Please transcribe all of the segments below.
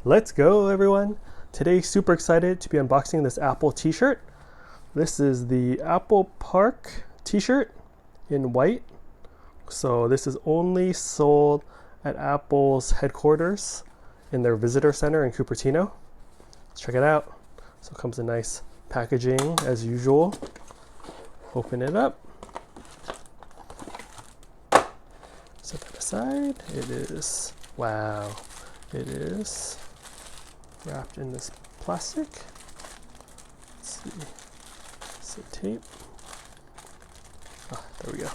Let's go, everyone. Today, super excited to be unboxing this Apple t-shirt. This is the Apple Park t-shirt in white. So this is only sold at Apple's headquarters in their visitor center in Cupertino. Let's check it out. So it comes in nice packaging as usual. Open it up. Set that aside. It is, wow, it is wrapped in this plastic. Let's see, some tape. Ah, there we go.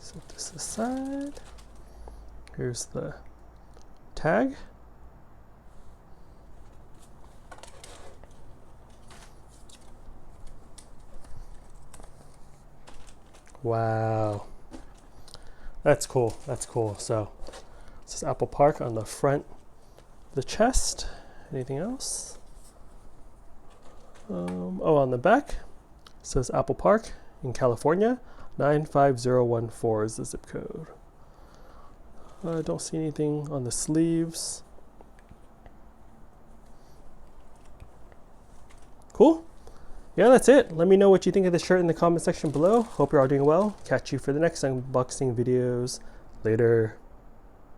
Set this aside. Here's the tag. Wow, that's cool. That's cool. So this is Apple Park on the front of the chest. Anything else? Oh, on the back it says Apple Park in California. 95014 is the zip code. I don't see anything on the sleeves. Cool. Yeah, that's it. Let me know what you think of this shirt in the comment section below. Hope you're all doing well. Catch you for the next unboxing videos. Later.